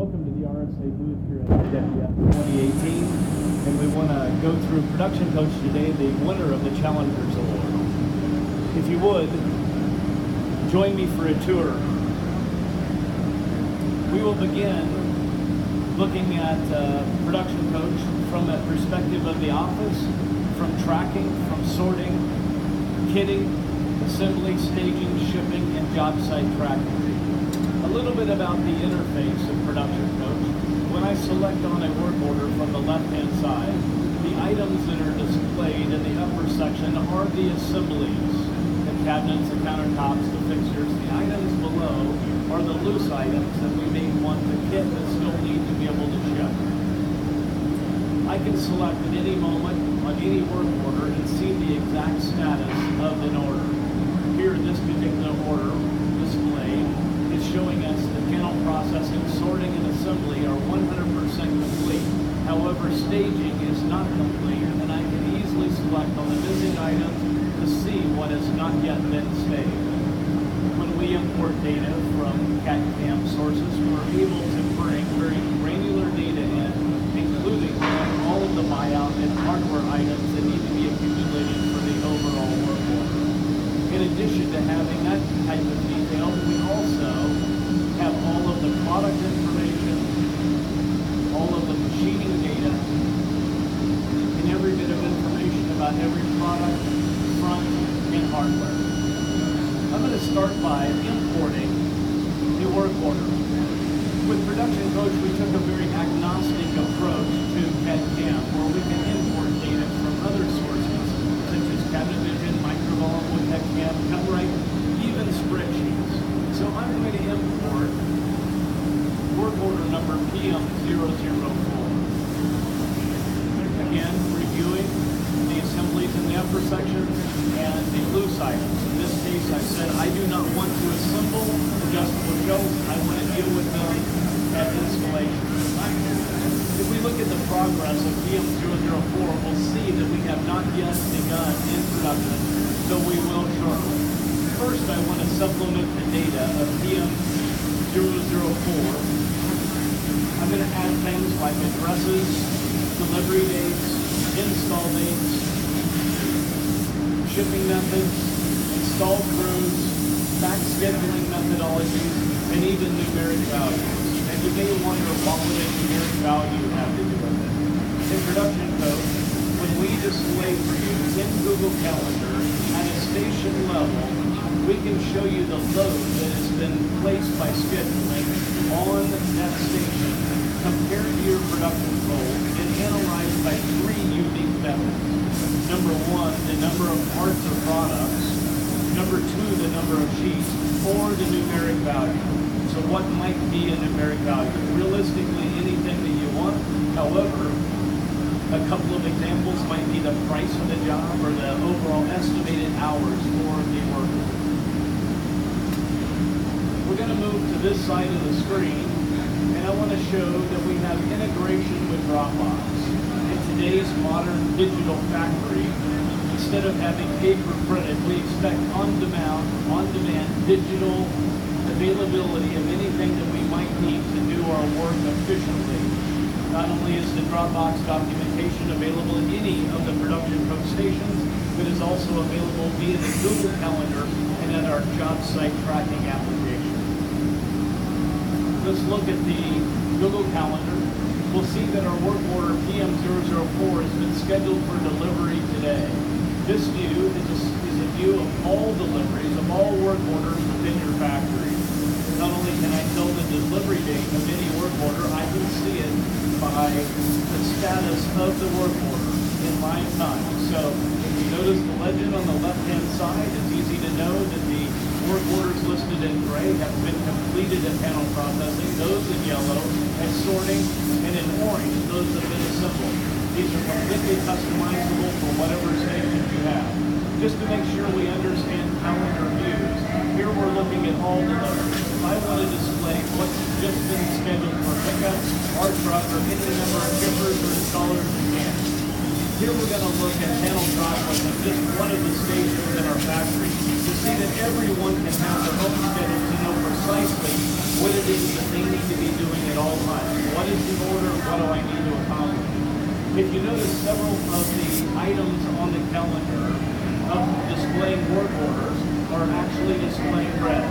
Welcome to the RSA booth here at IWF2018, and we want to go through Production Coach today, the winner of the Challengers Award. If you would, join me for a tour. We will begin looking at Production Coach from a perspective of the office, from tracking, from sorting, kitting, assembly, staging, shipping, and job site tracking. A little bit about the interface of Production Coach. When I select on a work order from the left-hand side, the items that are displayed in the upper section are the assemblies, the cabinets, the countertops, the fixtures. The items below are the loose items that we may want to kit but still need to be able to ship. I can select at any moment on any work order and see the exact status of an order. Here, this particular order displayed is showing us the panel processing, sorting, and assembly are 100% complete. However, staging is not complete, and I can easily select on the missing items to see what has not yet been staged. When we import data from CAD/CAM sources, we're able to bring very granular data in, including all of the buyout and hardware items that need to be accumulated for the overall work order. In addition to having that type of detail, we also have all of the product information, all of the machining data, and every bit of information about every product, front, and hardware. I'm going to start by importing the work order. With Production Coach, we took a very agnostic approach to CAD/CAM, where we can import data from other sources, such as CabinetVision, Microvolt, CAD/CAM, CutRight, even spreadsheets. So I'm going to import work order number PM004. Again, reviewing the assemblies in the upper section and the loose items. In this case, I said I do not want to assemble adjustable shelves. I want to deal with them at installation. If we look at the progress of PM004, we'll see that we have not yet begun in production, so we will shortly. First, I want to supplement the data of PM004. I'm going to add things like addresses, delivery dates, install dates, shipping methods, install crews, back scheduling methodologies, and even numeric values. And you may wonder what would a numeric value have to do with it. In Production Coach, when we display for you in Google Calendar at a station level, we can show you the load that has been placed by scheduling on that station compared to your production goal and analyzed by three unique methods. Number one, the number of parts or products. Number two, the number of sheets, or the numeric value. So what might be a numeric value? Realistically, anything that you want. However, a couple of examples might be the price of the job or the overall estimated hours for the worker. We're going to move to this side of the screen, and I want to show that we have integration with Dropbox. In today's modern digital factory, instead of having paper printed, we expect on-demand digital availability of anything that we might need to do our work efficiently. Not only is the Dropbox documentation available in any of the Production Coach stations, but is also available via the Google Calendar and at our job site tracking application. Let's look at the Google Calendar. We'll see that our work order PM004 has been scheduled for delivery today. This view is a view of all deliveries, of all work orders within your factory. Not only can I tell the delivery date of any work order, I can see it by the status of the work order in live time. So if you notice the legend on the left-hand side, it's easy to know that the work orders listed in gray have been completed at panel processing, those in yellow at sorting, and in orange, those have been assembled. These are completely customizable for whatever station you have. Just to make sure we understand calendar views, here we're looking at all deliveries. If I want to display what's just been scheduled for pickup, our truck, or any number of shippers or installers we can. Here we're going to look at panel processing, just one of the stations in our factory, to see that everyone can have their own schedule to know precisely what it is that they need to be doing at all times. what do I need to accomplish? If you notice, several of the items on the calendar of displaying work orders are actually displaying red.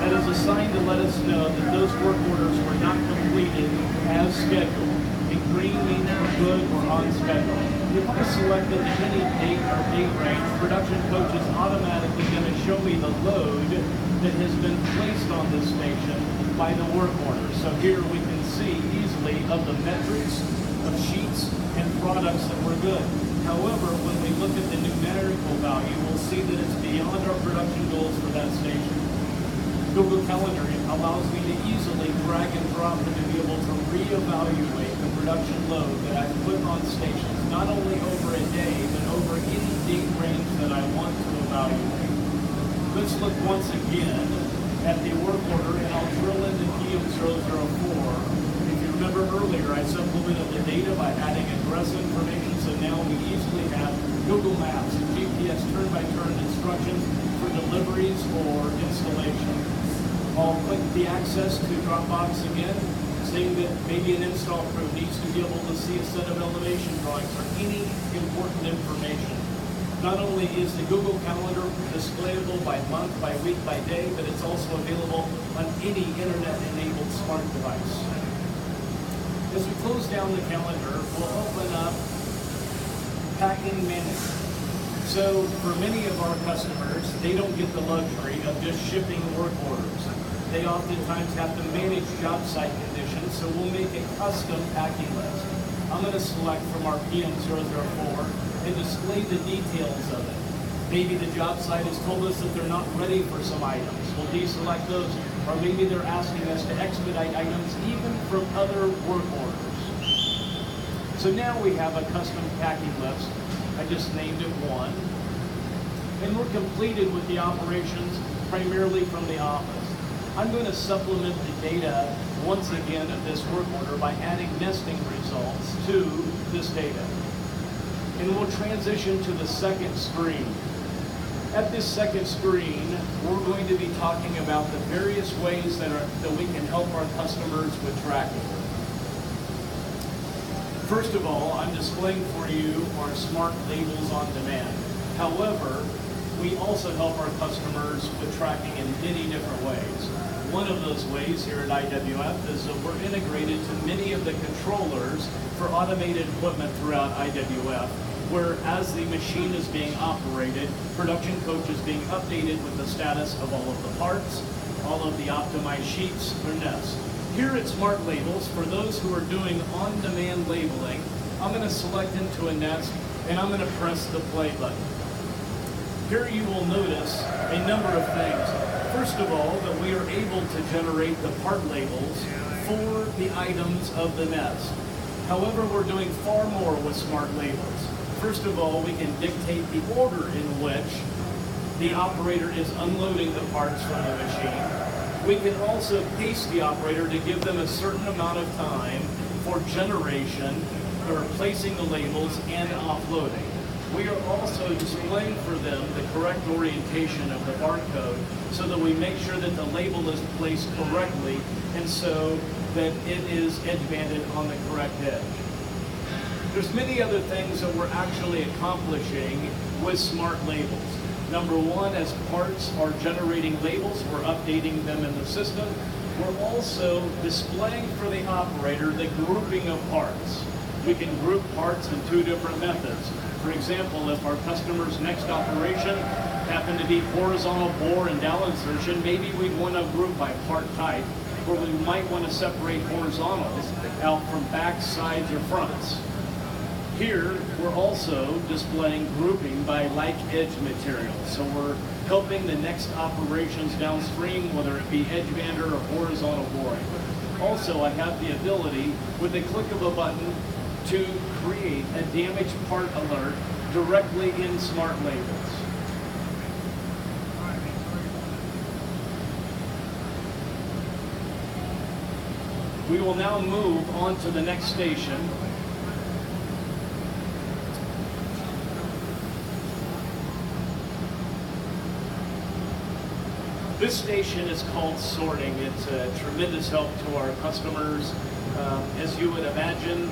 That is a sign to let us know that those work orders were not completed as scheduled. And green means we're good, we're on schedule. If I selected any date or date range, production coach is automatically going to show me the load that has been placed on this station by the work order. So here we can see easily of the metrics of sheets and products that were good. However, when we look at the numerical value, we'll see that it's beyond our production goals for that station. Google Calendar allows me to easily drag and drop and to be able to reevaluate the production load that I've put on stations, not only over a day, but over any date range that I want to evaluate. Let's look once again at the work order, and I'll drill into PM004. If you remember earlier, I supplemented the data by adding address information, so now we easily have Google Maps and GPS turn-by-turn instructions for deliveries or installation. I'll click the access to Dropbox again, saying that maybe an install crew needs to be able to see a set of elevation drawings or any important information. Not only is the Google Calendar displayable by month, by week, by day, but it's also available on any internet-enabled smart device. As we close down the calendar, we'll open up packing management. So for many of our customers, they don't get the luxury of just shipping work orders. They oftentimes have to manage job site conditions, so we'll make a custom packing list. I'm going to select from our PM004 and display the details of it. Maybe the job site has told us that they're not ready for some items. We'll deselect those. Or maybe they're asking us to expedite items even from other work orders. So now we have a custom packing list. I just named it 1. And we're completed with the operations primarily from the office. I'm going to supplement the data once again of this work order by adding nesting results to this data. And we'll transition to the second screen. At this second screen, we're going to be talking about the various ways that we can help our customers with tracking. First of all, I'm displaying for you our smart labels on demand. However, we also help our customers with tracking in many different ways. One of those ways here at IWF is that we're integrated to many of the controllers for automated equipment throughout IWF, where as the machine is being operated, production coach is being updated with the status of all of the parts, all of the optimized sheets or nests. Here at Smart Labels, for those who are doing on-demand labeling, I'm going to select into a nest and I'm going to press the play button. Here you will notice a number of things. First of all, that we are able to generate the part labels for the items of the nest. However, we're doing far more with Smart Labels. First of all, we can dictate the order in which the operator is unloading the parts from the machine. We can also pace the operator to give them a certain amount of time for generation, or placing the labels and offloading. We are also displaying for them the correct orientation of the barcode so that we make sure that the label is placed correctly and so that it is edge-banded on the correct edge. There's many other things that we're actually accomplishing with Smart Labels. Number one, as parts are generating labels, we're updating them in the system. We're also displaying for the operator the grouping of parts. We can group parts in 2 different methods. For example, if our customer's next operation happened to be horizontal bore and dowel insertion, maybe we'd want to group by part type, or we might want to separate horizontals out from backs, sides, or fronts. Here, we're also displaying grouping by like edge materials. So we're helping the next operations downstream, whether it be edge bander or horizontal boring. Also, I have the ability, with the click of a button, to create a damaged part alert directly in Smart Labels. We will now move on to the next station. This station is called sorting. It's a tremendous help to our customers As you would imagine,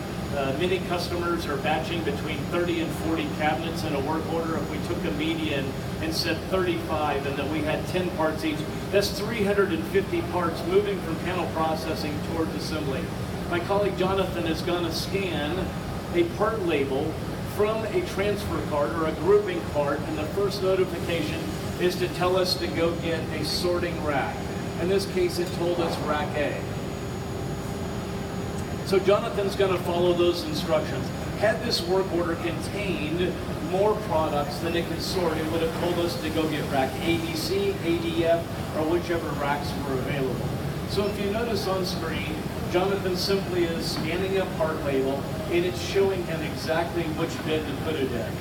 many customers are batching between 30 and 40 cabinets in a work order. If we took a median and said 35 and that we had 10 parts each, that's 350 parts moving from panel processing towards assembly. My colleague Jonathan is going to scan a part label from a transfer card or a grouping card, and the first notification is to tell us to go get a sorting rack. In this case, it told us rack A. So Jonathan's going to follow those instructions. Had this work order contained more products than it could sort, it would have told us to go get rack ABC, ADF, or whichever racks were available. So if you notice on screen, Jonathan simply is scanning a part label, and it's showing him exactly which bin to put it in.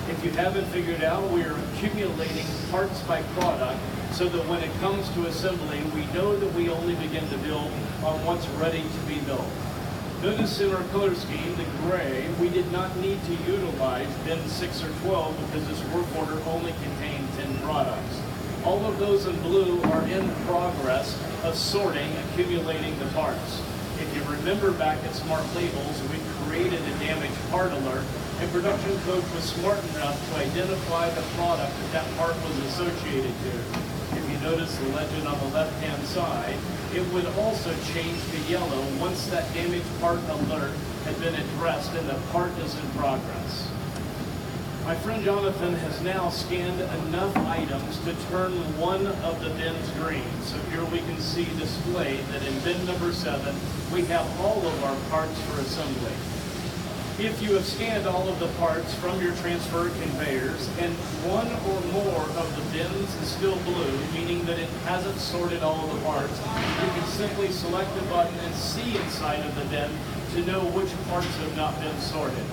If you haven't figured out, we are accumulating parts by product so that when it comes to assembly, we know that we only begin to build on what's ready to be built. Notice in our color scheme, the gray, we did not need to utilize bin 6 or 12 because this work order only contained 10 products. All of those in blue are in progress of sorting, accumulating the parts. If you remember back at Smart Labels, we created a damaged part alert, and production coach was smart enough to identify the product that part was associated to. If you notice the legend on the left-hand side, it would also change to yellow once that damaged part alert had been addressed and the part is in progress. My friend Jonathan has now scanned enough items to turn one of the bins green. So here we can see displayed that in bin number 7, we have all of our parts for assembly. If you have scanned all of the parts from your transfer conveyors and one or more of the bins is still blue, meaning that it hasn't sorted all of the parts, you can simply select the button and see inside of the bin to know which parts have not been sorted.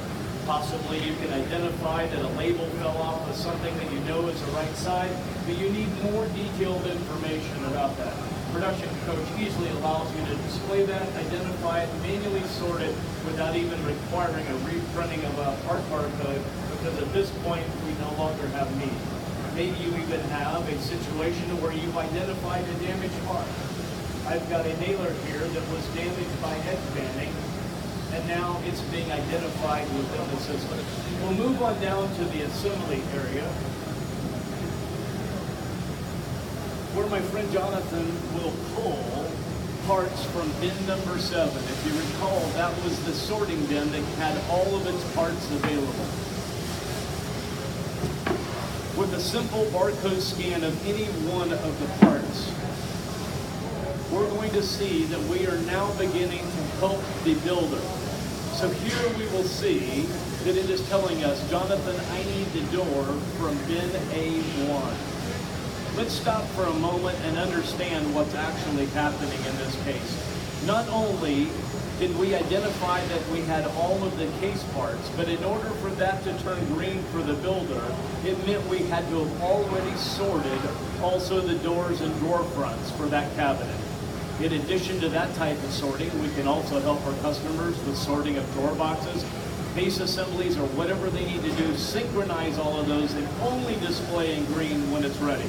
Possibly you can identify that a label fell off with something that you know is the right side, but you need more detailed information about that. Production coach easily allows you to display that, identify it, manually sort it without even requiring a reprinting of a part barcode, because at this point we no longer have need. Maybe you even have a situation where you've identified a damaged part. I've got a nailer here that was damaged by edge banding, and now it's being identified within the system. We'll move on down to the assembly area, where my friend Jonathan will pull parts from bin number 7. If you recall, that was the sorting bin that had all of its parts available. With a simple barcode scan of any one of the parts, we're going to see that we are now beginning to help the builder. So here we will see that it is telling us, Jonathan, I need the door from bin A1. Let's stop for a moment and understand what's actually happening in this case. Not only did we identify that we had all of the case parts, but in order for that to turn green for the builder, it meant we had to have already sorted also the doors and drawer fronts for that cabinet. In addition to that type of sorting, we can also help our customers with sorting of drawer boxes, base assemblies, or whatever they need to do, synchronize all of those and only display in green when it's ready.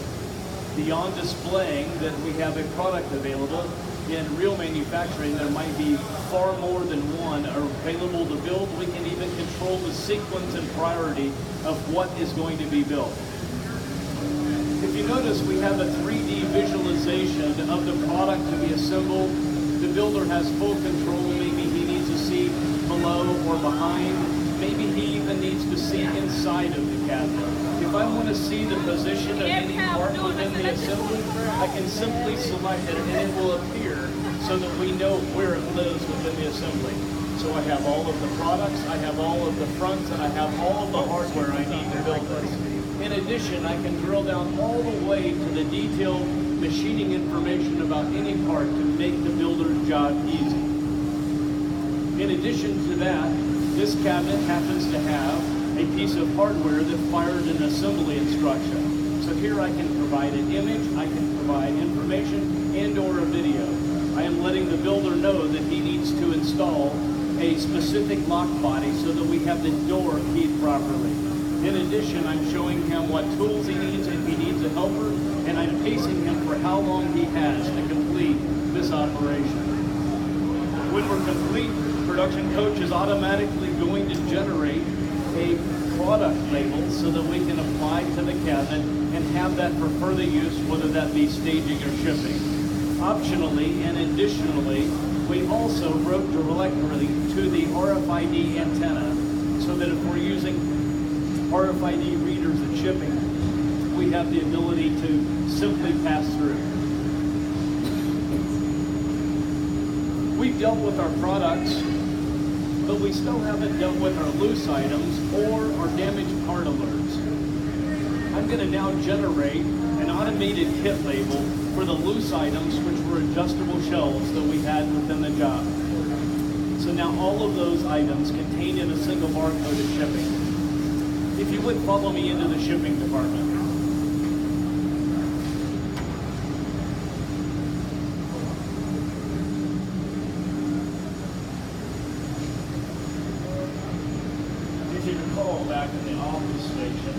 Beyond displaying that we have a product available, in real manufacturing there might be far more than one available to build. We can even control the sequence and priority of what is going to be built. If you notice, we have a 3D visualization of the product to be assembled. The builder has full control. Maybe he needs to see below or behind. Maybe he even needs to see inside of the cabinet. If I want to see the position of any part within the assembly, I can simply select it and it will appear so that we know where it lives within the assembly. So I have all of the products, I have all of the fronts, and I have all of the hardware I need to build this. In addition, I can drill down all the way to the detailed machining information about any part to make the builder's job easy. In addition to that, this cabinet happens to have a piece of hardware that fired an assembly instruction. So here I can provide an image, I can provide information, and or a video. I am letting the builder know that he needs to install a specific lock body so that we have the door keyed properly. In addition, I'm showing him what tools he needs if he needs a helper, and I'm pacing him for how long he has to complete this operation. When we're complete, Production Coach is automatically going to generate a product label so that we can apply to the cabinet and have that for further use, whether that be staging or shipping. Optionally and additionally, we also wrote directly to the RFID antenna so that if we're using RFID readers and shipping, we have the ability to simply pass through. We've dealt with our products, but we still haven't dealt with our loose items or our damaged part alerts. I'm going to now generate an automated kit label for the loose items, which were adjustable shelves that we had within the job. So now all of those items contained in a single barcode is shipping. If you would follow me into the shipping department. If you recall back in the office station,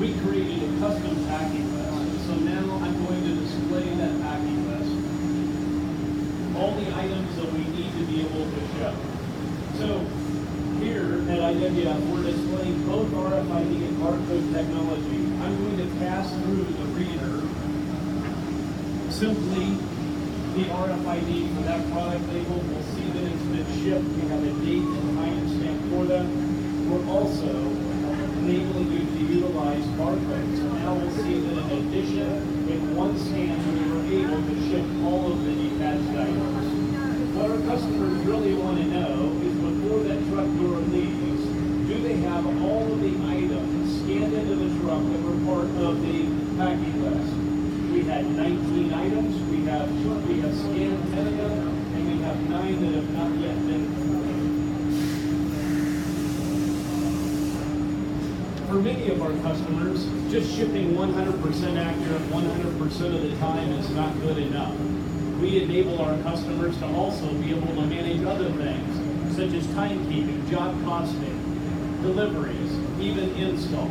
we created a custom packing list. So now I'm going to display that packing list. All the items that we need to be able to ship. So here at IWF, we're displaying both RFID and barcode technology. I'm going to pass through the reader simply the RFID for that product label. We'll see that it's been shipped. We have a date and time stamp for that. We're also enabling you to utilize barcodes. So now we'll see that in addition, in one scan, we were able to ship all of the detached items. What our customers really want to know is before that truck door leaves, do they have all of the items scanned into the truck that were part of the packing list? We had 19 items, we have scanned 10 of them, and we have 9 that have not yet been completed. For many of our customers, just shipping 100% accurate 100% of the time is not good enough. We enable our customers to also be able to manage other things, such as timekeeping, job costing, deliveries, even install.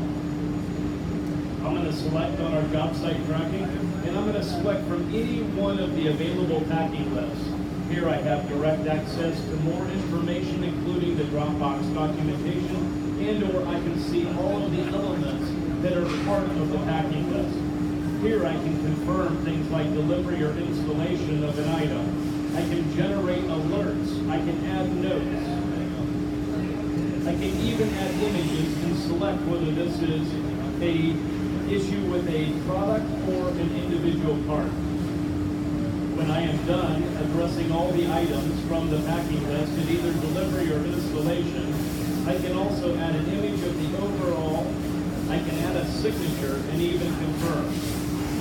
I'm going to select on our job site tracking, and I'm going to select from any one of the available packing lists. Here I have direct access to more information, including the Dropbox documentation, and/or I can see all of the elements that are part of the packing list. Here I can confirm things like delivery or installation of an item. I can generate alerts. I can add notes. I can even add images and select whether this is an issue with a product or an individual part. When I am done addressing all the items from the packing list in either delivery or installation, I can also add an image of the overall. I can add a signature and even confirm.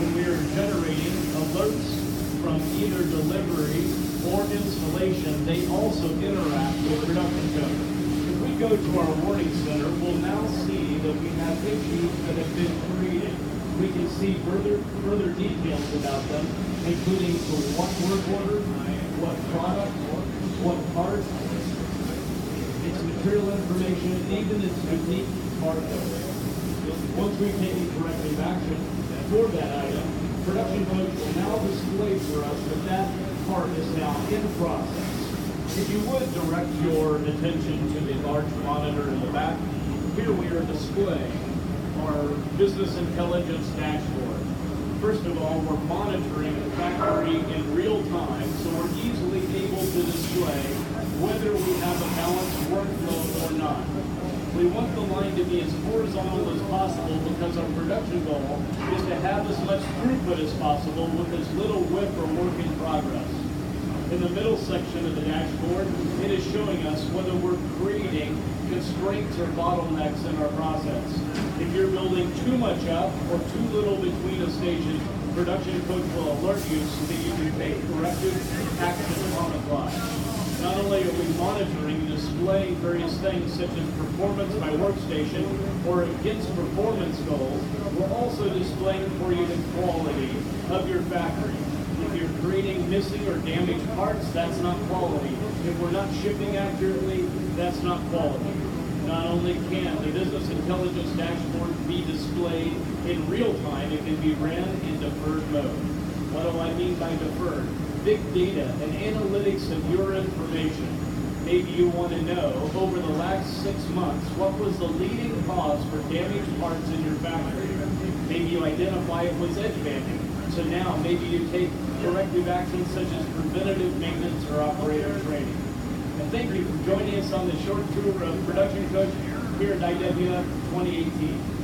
When we are generating alerts from either delivery or installation, they also interact with Production Code. If we go to our warning center, we'll now see that we have issues that have been created. We can see further details about them, including for what work order, what product, what part, its material information, and even its unique barcode. Once we've taken corrective action for that item, Production Code will now display for us that that part is now in process. If you would direct your attention to the large monitor in the back, here we are displaying our business intelligence dashboard. First of all, we're monitoring the factory in real time, so we're easily able to display whether we have a balanced workflow or not. We want the line to be as horizontal as possible because our production goal is to have as much throughput as possible with as little WIP or work in progress. In the middle section of the dashboard, it is showing us whether we're creating constraints or bottlenecks in our process. If you're building too much up or too little between a station, Production Coach will alert you so that you can take corrective action on the fly. Not only are we monitoring and displaying various things such as performance by workstation or against performance goals, we're also displaying for you the quality of your factory. If you're creating missing or damaged parts, that's not quality. If we're not shipping accurately, that's not quality. Not only can the business intelligence dashboard be displayed in real time, it can be ran in deferred mode. What do I mean by deferred? Big data and analytics of your information. Maybe you want to know, over the last 6 months, what was the leading cause for damaged parts in your factory? Maybe you identify it was edge banding. So now maybe you take corrective actions such as preventative maintenance or operator training. And thank you for joining us on this short tour of Production Coach here at IWF 2018.